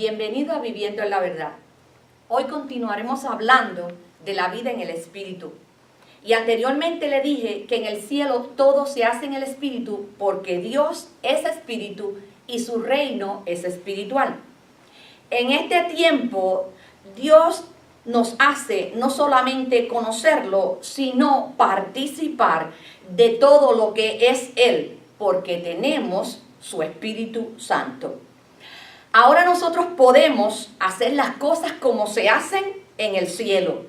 Bienvenido a Viviendo en la Verdad. Hoy continuaremos hablando de la vida en el Espíritu. Y anteriormente le dije que en el cielo todo se hace en el Espíritu porque Dios es Espíritu y su reino es espiritual. En este tiempo, Dios nos hace no solamente conocerlo, sino participar de todo lo que es Él, porque tenemos su Espíritu Santo. Ahora nosotros podemos hacer las cosas como se hacen en el cielo.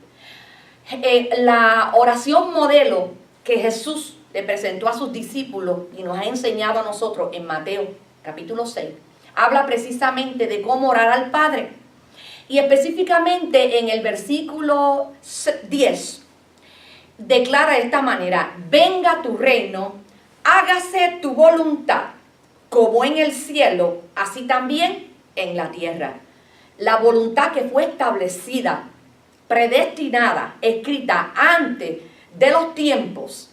La oración modelo que Jesús le presentó a sus discípulos y nos ha enseñado a nosotros en Mateo capítulo 6, habla precisamente de cómo orar al Padre. Y específicamente en el versículo 10, declara de esta manera: venga tu reino, hágase tu voluntad, como en el cielo, así también en la tierra. La voluntad que fue establecida, predestinada, escrita antes de los tiempos,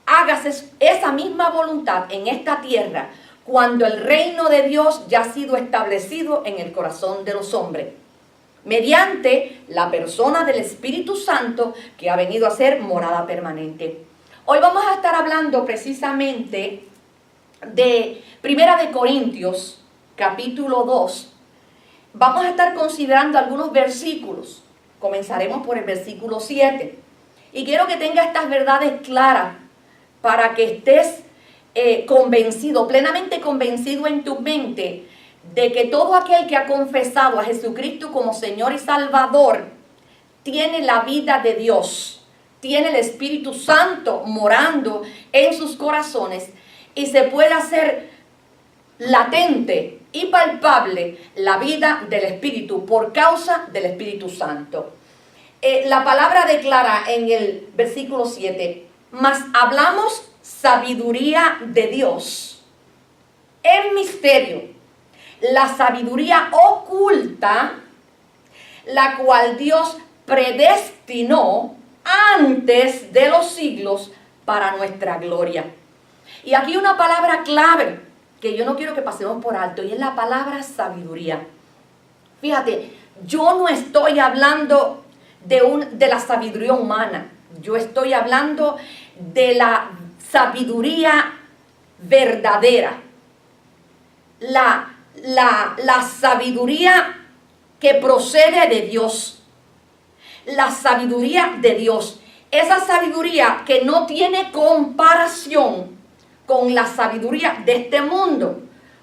hágase esa misma voluntad en esta tierra, cuando el reino de Dios ya ha sido establecido en el corazón de los hombres, mediante la persona del Espíritu Santo que ha venido a ser morada permanente. Hoy vamos a estar hablando precisamente de Primera de Corintios, capítulo 2. Vamos a estar considerando algunos versículos. Comenzaremos por el versículo 7. Y quiero que tengas estas verdades claras para que estés convencido, plenamente convencido en tu mente de que todo aquel que ha confesado a Jesucristo como Señor y Salvador tiene la vida de Dios, tiene el Espíritu Santo morando en sus corazones y se puede hacer latente y palpable la vida del Espíritu por causa del Espíritu Santo. La palabra declara en el versículo 7, mas hablamos sabiduría de Dios en misterio, la sabiduría oculta, la cual Dios predestinó antes de los siglos para nuestra gloria. Y aquí una palabra clave que yo no quiero que pasemos por alto, y es la palabra sabiduría. Fíjate, yo no estoy hablando de la sabiduría humana, yo estoy hablando de la sabiduría verdadera, la sabiduría que procede de Dios, la sabiduría de Dios, esa sabiduría que no tiene comparación con la sabiduría de este mundo,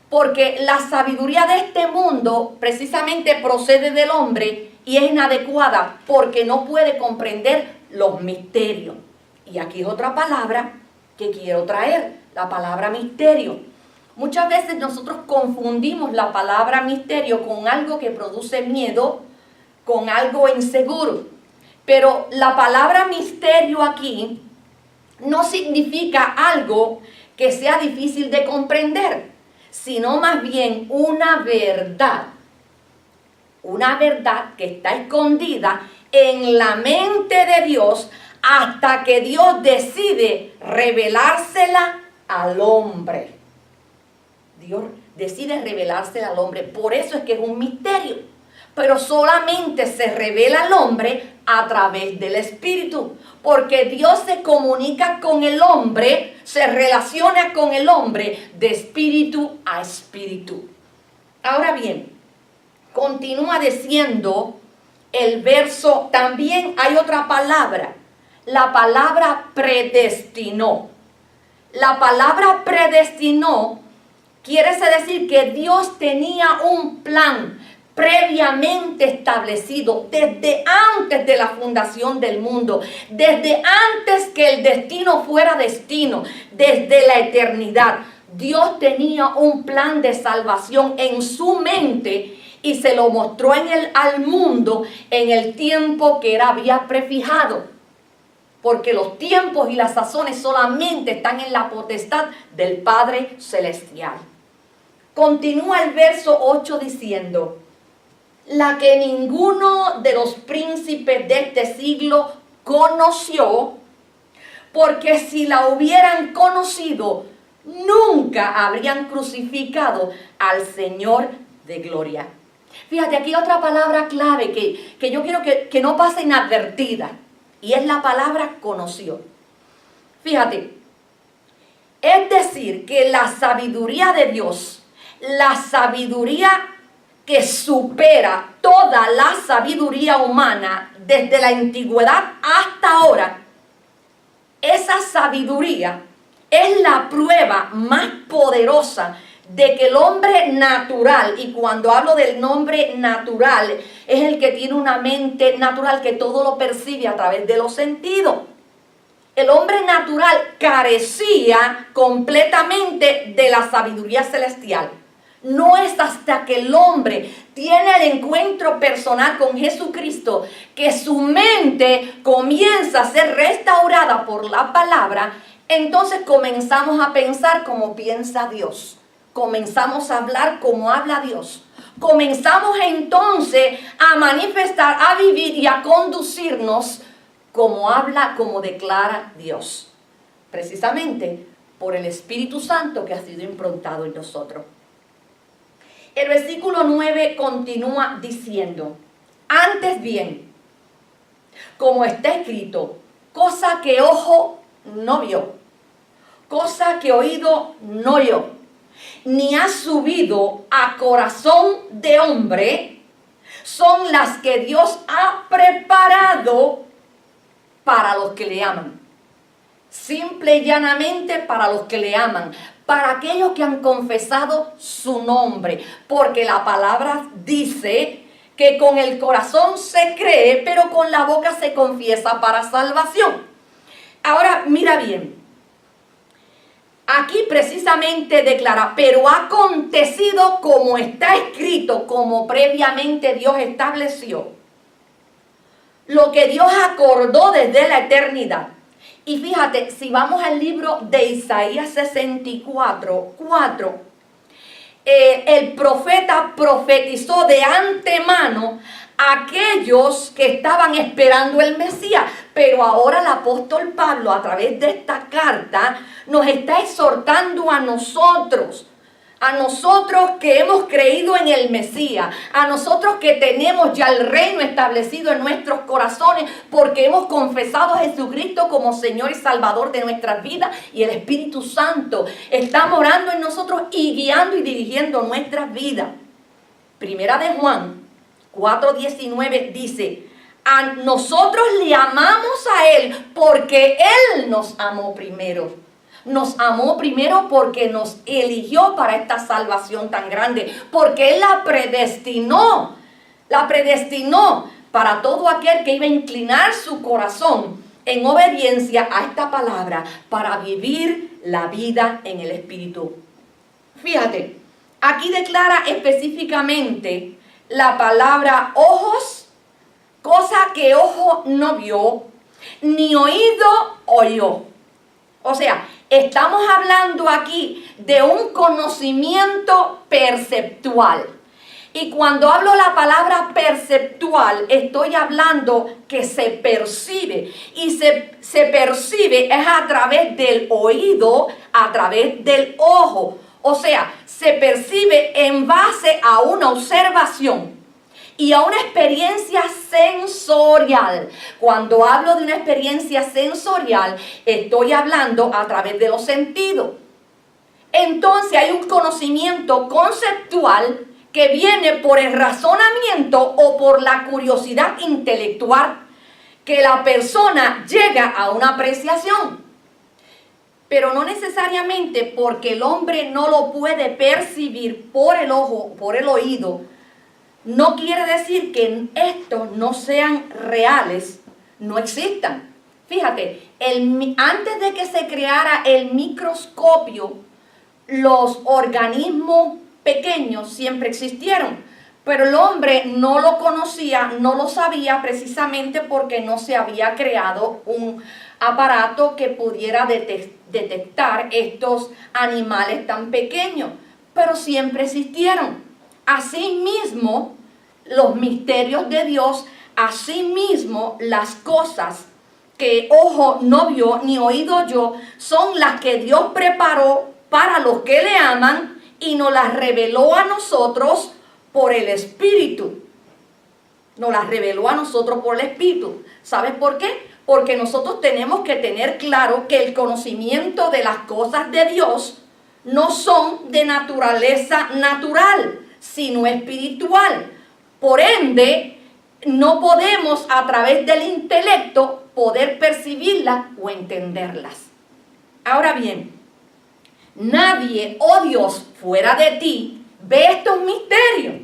porque la sabiduría de este mundo precisamente procede del hombre y es inadecuada porque no puede comprender los misterios. Y aquí es otra palabra que quiero traer, la palabra misterio. Muchas veces nosotros confundimos la palabra misterio con algo que produce miedo, con algo inseguro. Pero la palabra misterio aquí no significa algo que sea difícil de comprender, sino más bien una verdad que está escondida en la mente de Dios hasta que Dios decide revelársela al hombre. Dios decide revelársela al hombre, por eso es que es un misterio, pero solamente se revela al hombre a través del Espíritu, porque Dios se comunica con el hombre, se relaciona con el hombre de espíritu a espíritu. Ahora bien, continúa diciendo el verso, también hay otra palabra, la palabra predestinó. La palabra predestinó quiere decir que Dios tenía un plan previamente establecido desde antes de la fundación del mundo, desde antes que el destino fuera destino, desde la eternidad. Dios tenía un plan de salvación en su mente y se lo mostró al mundo en el tiempo que había prefijado. Porque los tiempos y las sazones solamente están en la potestad del Padre Celestial. Continúa el verso 8 diciendo: la que ninguno de los príncipes de este siglo conoció, porque si la hubieran conocido, nunca habrían crucificado al Señor de gloria. Fíjate, aquí otra palabra clave que yo quiero que no pase inadvertida, y es la palabra conoció. Fíjate, es decir, que la sabiduría de Dios, la sabiduría que supera toda la sabiduría humana desde la antigüedad hasta ahora, esa sabiduría es la prueba más poderosa de que el hombre natural, y cuando hablo del hombre natural, es el que tiene una mente natural que todo lo percibe a través de los sentidos. El hombre natural carecía completamente de la sabiduría celestial. No es hasta que el hombre tiene el encuentro personal con Jesucristo que su mente comienza a ser restaurada por la palabra. Entonces comenzamos a pensar como piensa Dios. Comenzamos a hablar como habla Dios. Comenzamos entonces a manifestar, a vivir y a conducirnos como habla, como declara Dios. Precisamente por el Espíritu Santo que ha sido improntado en nosotros. El versículo 9 continúa diciendo: antes bien, como está escrito, cosa que ojo no vio, cosa que oído no oyó, ni ha subido a corazón de hombre, son las que Dios ha preparado para los que le aman. Simple y llanamente para los que le aman, para aquellos que han confesado su nombre, porque la palabra dice que con el corazón se cree, pero con la boca se confiesa para salvación. Ahora mira bien, aquí precisamente declara, pero ha acontecido como está escrito, como previamente Dios estableció, lo que Dios acordó desde la eternidad. Y fíjate, si vamos al libro de Isaías 64:4, el profeta profetizó de antemano a aquellos que estaban esperando el Mesías. Pero ahora el apóstol Pablo, a través de esta carta, nos está exhortando a nosotros que hemos creído en el Mesías, a nosotros que tenemos ya el reino establecido en nuestros corazones porque hemos confesado a Jesucristo como Señor y Salvador de nuestras vidas, y el Espíritu Santo está morando en nosotros y guiando y dirigiendo nuestras vidas. Primera de Juan 4:19 dice: a nosotros le amamos a Él porque Él nos amó primero. Nos amó primero porque nos eligió para esta salvación tan grande, porque Él la predestinó para todo aquel que iba a inclinar su corazón en obediencia a esta palabra para vivir la vida en el Espíritu. Fíjate, aquí declara específicamente la palabra ojos, cosa que ojo no vio, ni oído oyó. O sea, estamos hablando aquí de un conocimiento perceptual. Y cuando hablo la palabra perceptual, estoy hablando que se percibe. Y se percibe es a través del oído, a través del ojo. O sea, se percibe en base a una observación y a una experiencia sensorial. Cuando hablo de una experiencia sensorial, estoy hablando a través de los sentidos. Entonces hay un conocimiento conceptual que viene por el razonamiento o por la curiosidad intelectual, que la persona llega a una apreciación. Pero no necesariamente porque el hombre no lo puede percibir por el ojo, por el oído, no quiere decir que estos no sean reales, no existan. Fíjate, antes de que se creara el microscopio, los organismos pequeños siempre existieron, pero el hombre no lo conocía, no lo sabía, precisamente porque no se había creado un aparato que pudiera detectar estos animales tan pequeños, pero siempre existieron. Asimismo, los misterios de Dios, asimismo, las cosas que ojo no vio ni oído oyó, son las que Dios preparó para los que le aman y nos las reveló a nosotros por el Espíritu. Nos las reveló a nosotros por el Espíritu. ¿Sabes por qué? Porque nosotros tenemos que tener claro que el conocimiento de las cosas de Dios no son de naturaleza natural, sino espiritual. Por ende, no podemos a través del intelecto poder percibirlas o entenderlas. Ahora bien, nadie, oh Dios, fuera de ti, ve estos misterios.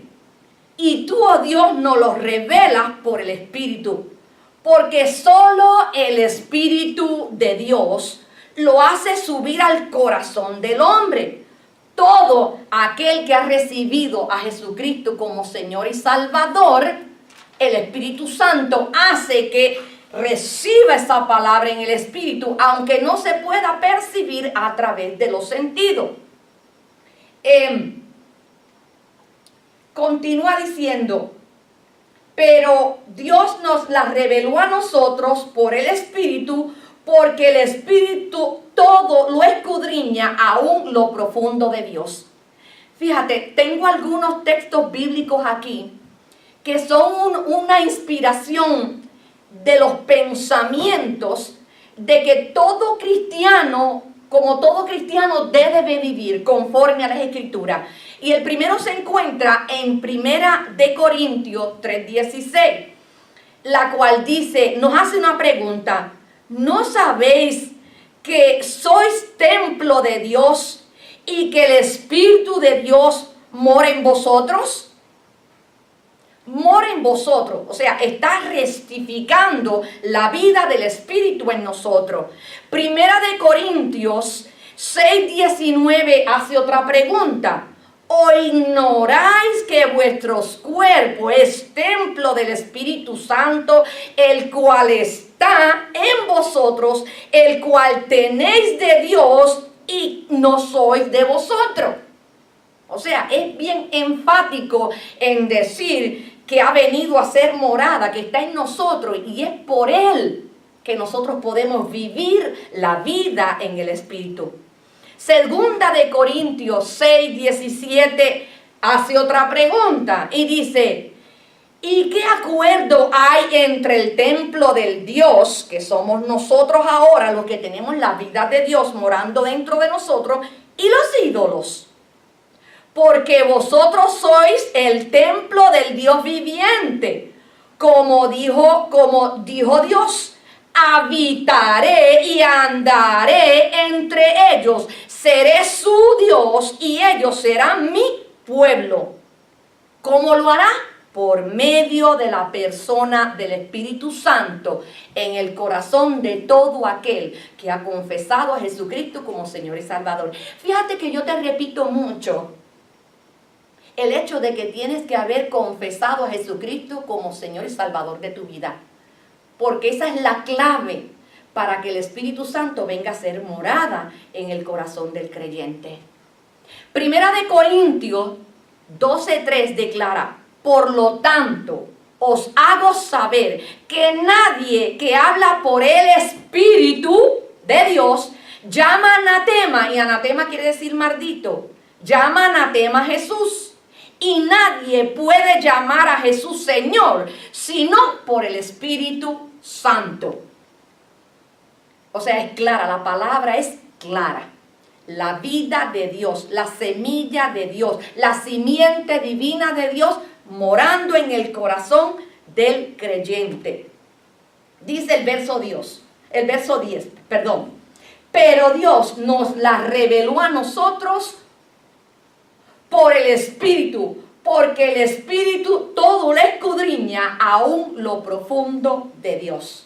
Y tú, oh Dios, nos los revelas por el Espíritu. Porque solo el Espíritu de Dios lo hace subir al corazón del hombre. Todo aquel que ha recibido a Jesucristo como Señor y Salvador, el Espíritu Santo hace que reciba esa palabra en el Espíritu, aunque no se pueda percibir a través de los sentidos. Continúa diciendo, pero Dios nos la reveló a nosotros por el Espíritu, porque el Espíritu todo lo escudriña, aún lo profundo de Dios. Fíjate, tengo algunos textos bíblicos aquí que son una inspiración de los pensamientos de que todo cristiano, como todo cristiano, debe vivir conforme a las Escrituras. Y el primero se encuentra en 1 de Corintios 3:16, la cual dice, nos hace una pregunta: ¿no sabéis que sois templo de Dios y que el Espíritu de Dios mora en vosotros? Mora en vosotros, o sea, está restificando la vida del Espíritu en nosotros. 1 de Corintios 6:19 hace otra pregunta: ¿o ignoráis que vuestros cuerpos es templo del Espíritu Santo, el cual está en vosotros, el cual tenéis de Dios y no sois de vosotros? O sea, es bien enfático en decir que ha venido a ser morada, que está en nosotros, y es por Él que nosotros podemos vivir la vida en el Espíritu. Segunda de Corintios 6:17 hace otra pregunta y dice: ¿y qué acuerdo hay entre el templo del Dios, que somos nosotros ahora, los que tenemos la vida de Dios morando dentro de nosotros, y los ídolos? Porque vosotros sois el templo del Dios viviente, como dijo Dios: habitaré y andaré entre ellos, seré su Dios y ellos serán mi pueblo. ¿Cómo lo hará? Por medio de la persona del Espíritu Santo en el corazón de todo aquel que ha confesado a Jesucristo como Señor y Salvador. Fíjate que yo te repito mucho el hecho de que tienes que haber confesado a Jesucristo como Señor y Salvador de tu vida, porque esa es la clave para que el Espíritu Santo venga a ser morada en el corazón del creyente. 1 de Corintios 12:3 declara: por lo tanto, os hago saber que nadie que habla por el Espíritu de Dios llama anatema, y anatema quiere decir maldito, llama anatema a Jesús. Y nadie puede llamar a Jesús Señor, sino por el Espíritu Santo. O sea, es clara, la palabra es clara. La vida de Dios, la semilla de Dios, la simiente divina de Dios morando en el corazón del creyente. Dice el verso 10, pero Dios nos la reveló a nosotros por el Espíritu, porque el Espíritu todo lo escudriña, aún lo profundo de Dios.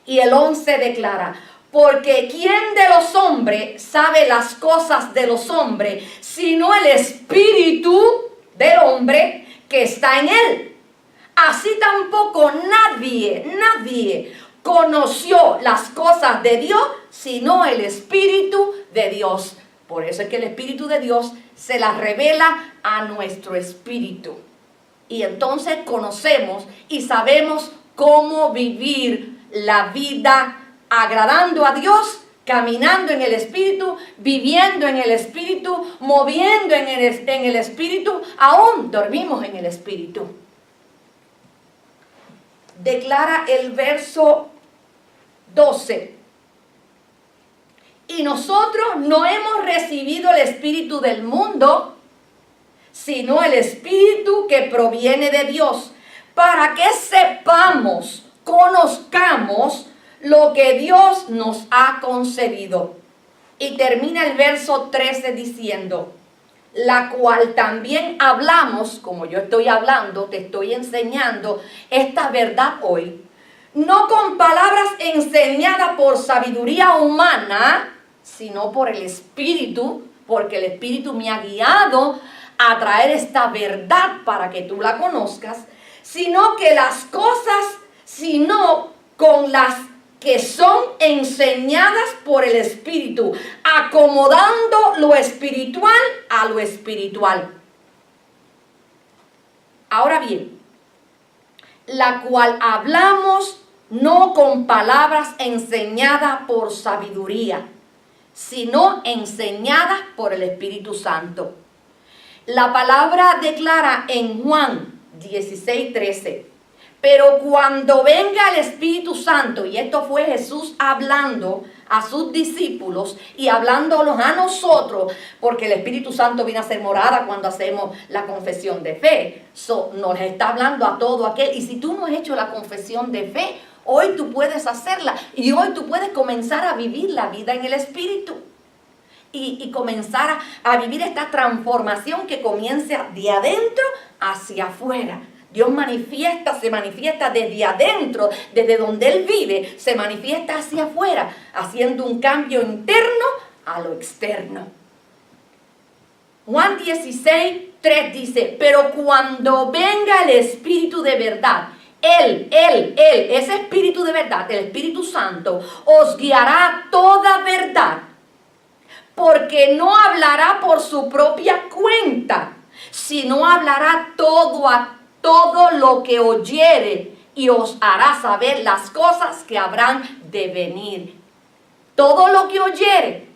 Y el 11 declara: porque ¿quién de los hombres sabe las cosas de los hombres, sino el Espíritu del hombre que está en él? Así tampoco nadie conoció las cosas de Dios, sino el Espíritu de Dios. Por eso es que el Espíritu de Dios se las revela a nuestro espíritu. Y entonces conocemos y sabemos cómo vivir la vida agradando a Dios caminando en el Espíritu, viviendo en el Espíritu, moviendo en el Espíritu, aún dormimos en el Espíritu. Declara el verso 12. Y nosotros no hemos recibido el espíritu del mundo, sino el espíritu que proviene de Dios, para que sepamos, conozcamos lo que Dios nos ha concedido. Y termina el verso 13 diciendo, la cual también hablamos, como yo estoy hablando, te estoy enseñando esta verdad hoy, no con palabras enseñadas por sabiduría humana, sino por el Espíritu, porque el Espíritu me ha guiado a traer esta verdad para que tú la conozcas, sino que las cosas, sino con las que son enseñadas por el Espíritu, acomodando lo espiritual a lo espiritual. Ahora bien, la cual hablamos no con palabras enseñadas por sabiduría, sino enseñadas por el Espíritu Santo. La palabra declara en Juan 16:13, pero cuando venga el Espíritu Santo, y esto fue Jesús hablando a sus discípulos y hablándolos a nosotros, porque el Espíritu Santo viene a ser morada cuando hacemos la confesión de fe. Nos está hablando a todo aquel, y si tú no has hecho la confesión de fe, hoy tú puedes hacerla y hoy tú puedes comenzar a vivir la vida en el Espíritu y comenzar a vivir esta transformación que comienza de adentro hacia afuera. Dios se manifiesta desde adentro, desde donde Él vive, se manifiesta hacia afuera, haciendo un cambio interno a lo externo. Juan 16:3 dice, pero cuando venga el Espíritu de verdad, Él, ese Espíritu de verdad, el Espíritu Santo, os guiará a toda verdad, porque no hablará por su propia cuenta, sino hablará todo lo que oyere y os hará saber las cosas que habrán de venir. Todo lo que oyere.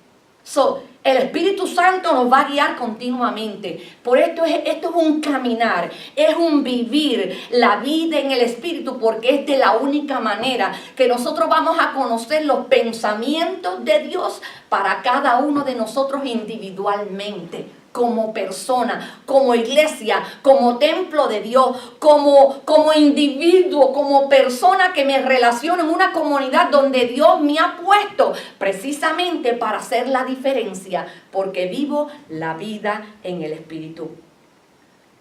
El Espíritu Santo nos va a guiar continuamente. Por esto es un caminar, es un vivir la vida en el Espíritu, porque es de la única manera que nosotros vamos a conocer los pensamientos de Dios para cada uno de nosotros individualmente, como persona, como iglesia, como templo de Dios, como individuo, como persona que me relaciono en una comunidad donde Dios me ha puesto precisamente para hacer la diferencia, porque vivo la vida en el Espíritu.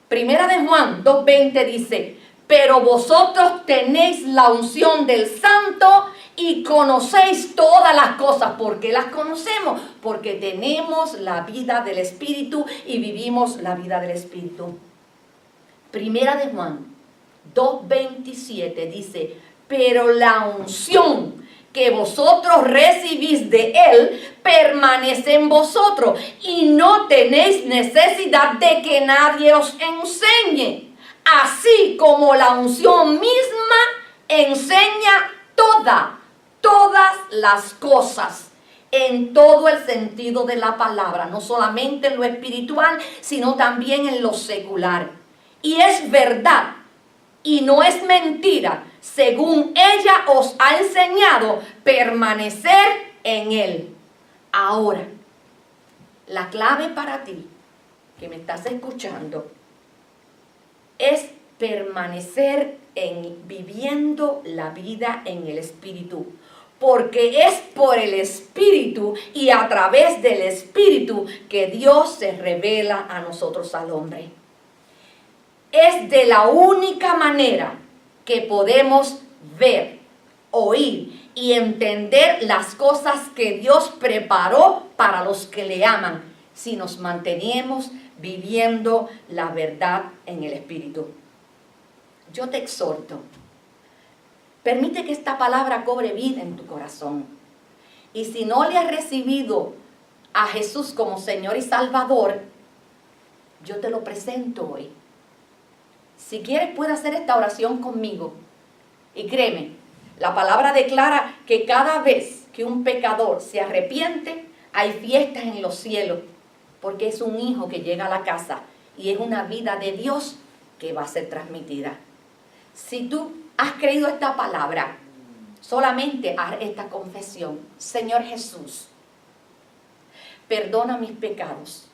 Primera de Juan 2:20 dice, pero vosotros tenéis la unción del Santo y conocéis todas las cosas. ¿Por qué las conocemos? Porque tenemos la vida del Espíritu y vivimos la vida del Espíritu. Primera de Juan 2:27 dice, pero la unción que vosotros recibís de Él permanece en vosotros y no tenéis necesidad de que nadie os enseñe. Así como la unción misma enseña todas las cosas, en todo el sentido de la palabra, no solamente en lo espiritual, sino también en lo secular. Y es verdad, y no es mentira, según ella os ha enseñado, permanecer en Él. Ahora, la clave para ti, que me estás escuchando, es permanecer viviendo la vida en el Espíritu. Porque es por el Espíritu y a través del Espíritu que Dios se revela a nosotros, al hombre. Es de la única manera que podemos ver, oír y entender las cosas que Dios preparó para los que le aman, si nos mantenemos viviendo la verdad en el Espíritu. Yo te exhorto, permite que esta palabra cobre vida en tu corazón. Y si no le has recibido a Jesús como Señor y Salvador, yo te lo presento hoy. Si quieres, puedes hacer esta oración conmigo. Y créeme, la palabra declara que cada vez que un pecador se arrepiente, hay fiestas en los cielos, porque es un hijo que llega a la casa y es una vida de Dios que va a ser transmitida. Si tú has creído esta palabra, solamente haz esta confesión: Señor Jesús, perdona mis pecados,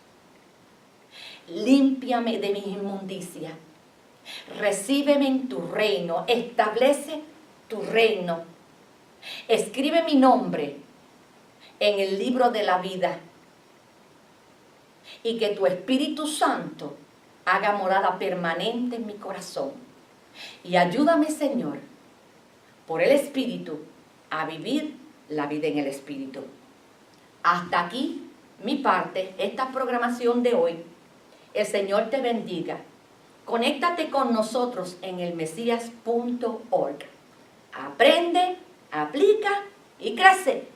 límpiame de mis inmundicias, recíbeme en tu reino, establece tu reino, escribe mi nombre en el libro de la vida y que tu Espíritu Santo haga morada permanente en mi corazón. Y ayúdame, Señor, por el Espíritu, a vivir la vida en el Espíritu. Hasta aquí mi parte, esta programación de hoy. El Señor te bendiga. Conéctate con nosotros en elmesías.org. Aprende, aplica y crece.